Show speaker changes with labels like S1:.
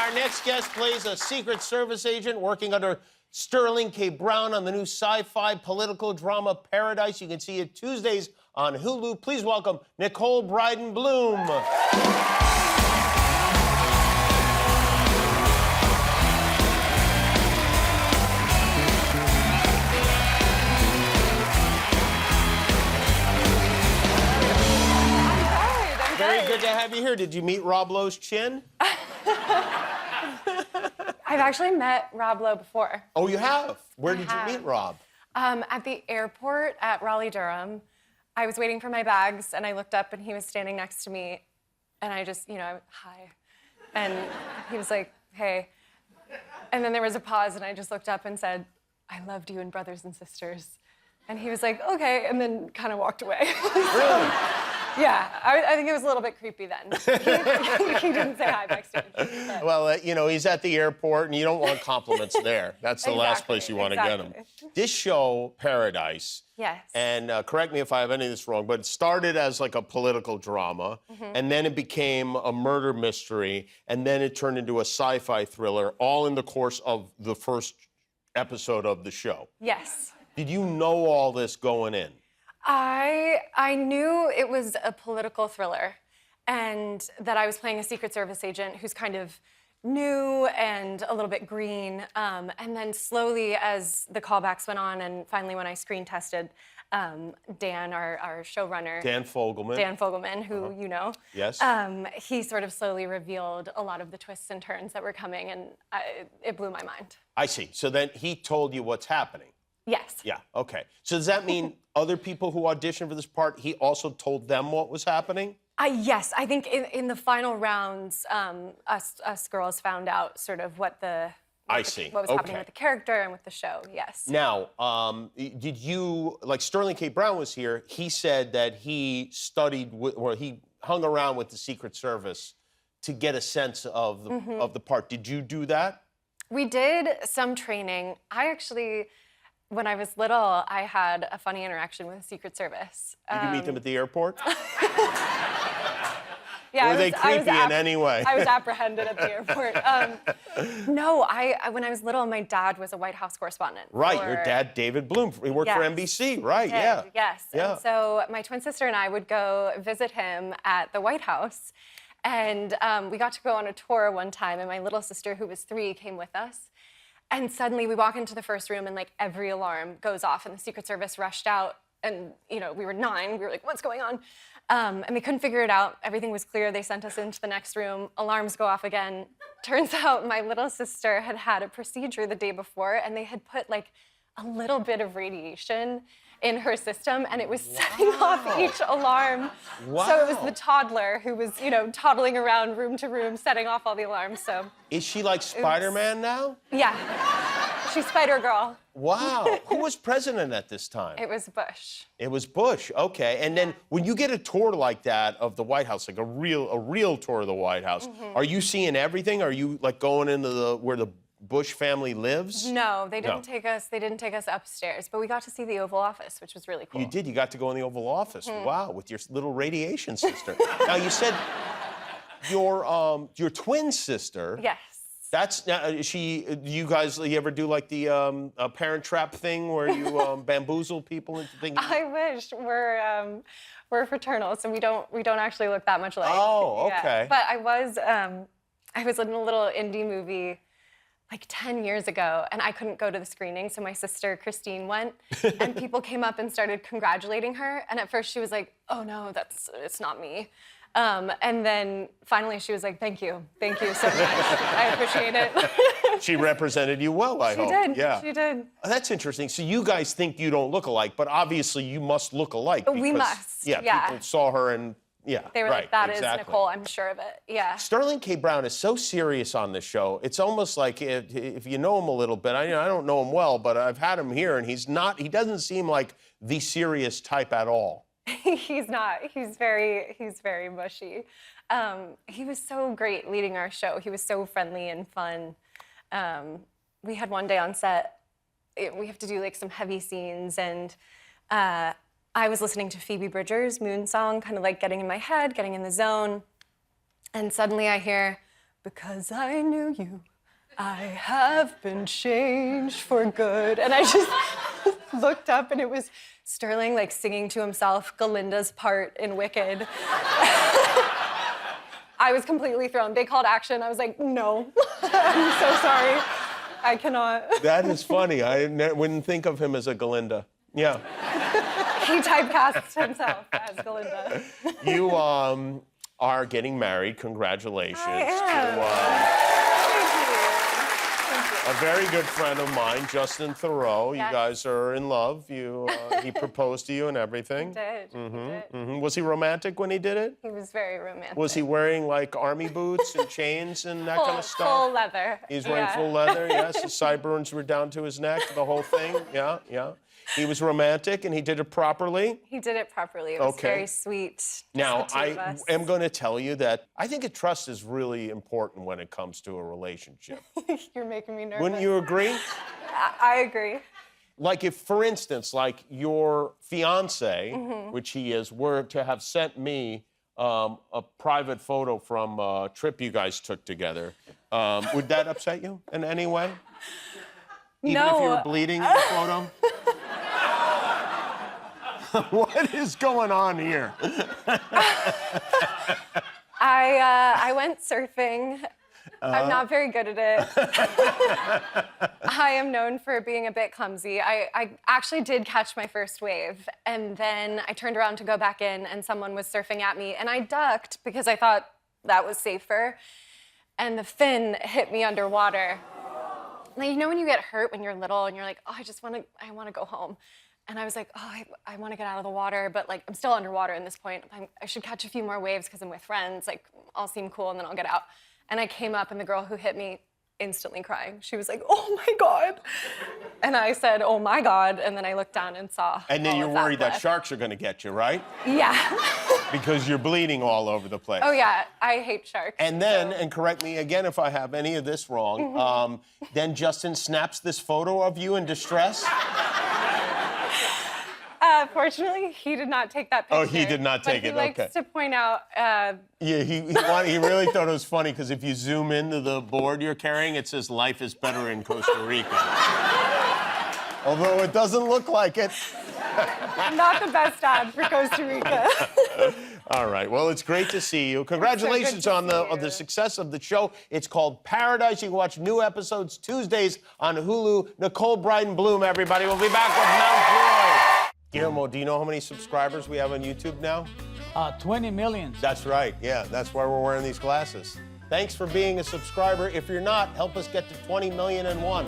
S1: Our next guest plays a Secret Service agent working under Sterling K. Brown on the new sci-fi political drama Paradise. You can see it Tuesdays on Hulu. Please welcome Nicole Brydon Bloom. Very good to have you here. Did you meet Rob Lowe's chin?
S2: I've actually met Rob Lowe before.
S1: Oh, you have? Where did you meet Rob?
S2: At the airport at Raleigh-Durham. I was waiting for my bags, and I looked up, and he was standing next to me, and I just, hi. And he was like, hey. And then there was a pause, and I just looked up and said, I loved you in Brothers and Sisters. And he was like, okay, and then kind of walked away.
S1: Really?
S2: Yeah, I think it was a little bit creepy then. He didn't say hi backstage. But.
S1: Well, he's at the airport, and you don't want compliments there. That's the last place you want to get him. This show, Paradise,
S2: yes.
S1: And correct me if I have any of this wrong, but it started as like a political drama, and then it became a murder mystery, and then it turned into a sci-fi thriller, all in the course of the first episode of the show.
S2: Yes.
S1: Did you know all this going in?
S2: I knew it was a political thriller and that I was playing a Secret Service agent who's kind of new and a little bit green. And then slowly as the callbacks went on and finally when I screen tested, Dan, our showrunner.
S1: Dan Fogelman,
S2: who you know.
S1: Yes.
S2: He sort of slowly revealed a lot of the twists and turns that were coming, and it blew my mind.
S1: I see. So then he told you what's happening.
S2: Yes.
S1: Yeah, okay. So does that mean other people who auditioned for this part, he also told them what was happening?
S2: Yes, I think in the final rounds, us girls found out sort of what was happening with the character and with the show, yes.
S1: Now, did you, like Sterling K. Brown was here, he said that he studied, or he hung around with the Secret Service to get a sense of the part. Did you do that?
S2: We did some training. When I was little, I had a funny interaction with the Secret Service.
S1: Did you meet them at the airport?
S2: Yeah,
S1: were they creepy in any way?
S2: I was apprehended at the airport. No, when I was little, my dad was a White House correspondent.
S1: Right, your dad, David Bloom, he worked for NBC, right? Yeah.
S2: Yes,
S1: yeah.
S2: And so my twin sister and I would go visit him at the White House. And we got to go on a tour one time, and my little sister, who was 3, came with us. And suddenly we walk into the first room and like every alarm goes off and the Secret Service rushed out and we were 9, we were like, what's going on? And they couldn't figure it out. Everything was clear. They sent us into the next room. Alarms go off again. Turns out my little sister had had a procedure the day before and they had put like a little bit of radiation in her system, and it was setting off each alarm.
S1: Wow.
S2: So it was the toddler who was, toddling around room to room, setting off all the alarms, so.
S1: Is she like Spider-Man now?
S2: Yeah. She's Spider-Girl.
S1: Wow. Who was president at this time?
S2: It was Bush.
S1: It was Bush, okay. And then when you get a tour like that of the White House, like a real tour of the White House, are you seeing everything? Are you like going into where the Bush family lives?
S2: No, they didn't take us. They didn't take us upstairs, but we got to see the Oval Office, which was really cool.
S1: You did. You got to go in the Oval Office. Wow, with your little radiation sister. Now you said your twin sister.
S2: Yes.
S1: That's you guys. You ever do like the Parent Trap thing where you bamboozle people into thinking?
S2: I wish we're fraternal, so we don't actually look that much alike.
S1: Oh, okay.
S2: Yeah. But I was in a little indie movie like 10 years ago, and I couldn't go to the screening, so my sister Christine went, and people came up and started congratulating her, and at first she was like, oh no, it's not me. And then finally she was like, thank you so much. I appreciate it.
S1: She represented you well, I hope.
S2: She did,
S1: yeah.
S2: she did.
S1: Oh, that's interesting. So you guys think you don't look alike, but obviously you must look alike. Because,
S2: we must, yeah.
S1: People saw her and, yeah,
S2: they were
S1: right,
S2: like, that
S1: exactly.
S2: is Nicole, I'm sure of it, yeah.
S1: Sterling K. Brown is so serious on this show. It's almost like if you know him a little bit, I don't know him well, but I've had him here, and he doesn't seem like the serious type at all.
S2: He's not. He's very mushy. He was so great leading our show. He was so friendly and fun. We had one day on set, we have to do like some heavy scenes, and I was listening to Phoebe Bridgers' Moon Song, kind of like getting in my head, getting in the zone, and suddenly I hear because I knew you, I have been changed for good. And I just looked up and it was Sterling like singing to himself Galinda's part in Wicked. I was completely thrown. They called action. I was like, no, I'm so sorry. I cannot.
S1: That is funny. I wouldn't think of him as a Galinda. Yeah.
S2: He typecasts himself as Galinda.
S1: You are getting married. Congratulations.
S2: I am.
S1: To a very good friend of mine, Justin Theroux.
S2: Yes.
S1: You guys are in love. He proposed to you and everything.
S2: He did. He did.
S1: Was he romantic when he did it?
S2: He was very romantic.
S1: Was he wearing like army boots and chains and that kind of stuff?
S2: Full leather.
S1: He's wearing full leather, yes. His sideburns were down to his neck, the whole thing. Yeah, yeah. He was romantic and he did it properly.
S2: He did it properly. It was very sweet. Just
S1: Now,
S2: the two of us.
S1: am going to tell you that I think a trust is really important when it comes to a relationship.
S2: You're making me nervous.
S1: Wouldn't you agree?
S2: I agree.
S1: Like if, for instance, like your fiance, which he is, were to have sent me a private photo from a trip you guys took together, would that upset you in any way? Even if you were bleeding in the photo? What is going on here?
S2: I went surfing. I'm not very good at it. I am known for being a bit clumsy. I actually did catch my first wave, and then I turned around to go back in, and someone was surfing at me, and I ducked because I thought that was safer, and the fin hit me underwater. Like, you know when you get hurt when you're little, and you're like, oh, I want to go home. And I was like, oh, I want to get out of the water, but like I'm still underwater at this point. I should catch a few more waves because I'm with friends. Like, I'll seem cool and then I'll get out. And I came up and the girl who hit me instantly crying. She was like, oh my God. And I said, oh my God. And then I looked down and saw.
S1: And then you're worried that sharks are going to get you, right?
S2: Yeah.
S1: Because you're bleeding all over the place.
S2: Oh yeah, I hate sharks.
S1: And then, and correct me again if I have any of this wrong, then Justin snaps this photo of you in distress.
S2: Fortunately, he did not take that picture.
S1: Oh, he did not take it,
S2: But he likes to point out...
S1: Yeah, he really thought it was funny because if you zoom into the board you're carrying, it says life is better in Costa Rica. Although it doesn't look like it.
S2: Not the best ad for Costa Rica.
S1: All right, well, it's great to see you. Congratulations on the success of the show. It's called Paradise. You can watch new episodes Tuesdays on Hulu. Nicole, Brydon, Bloom, everybody. We'll be back with Mount Joy. Guillermo, do you know how many subscribers we have on YouTube now?
S3: 20 million.
S1: That's right, yeah. That's why we're wearing these glasses. Thanks for being a subscriber. If you're not, help us get to 20,000,001.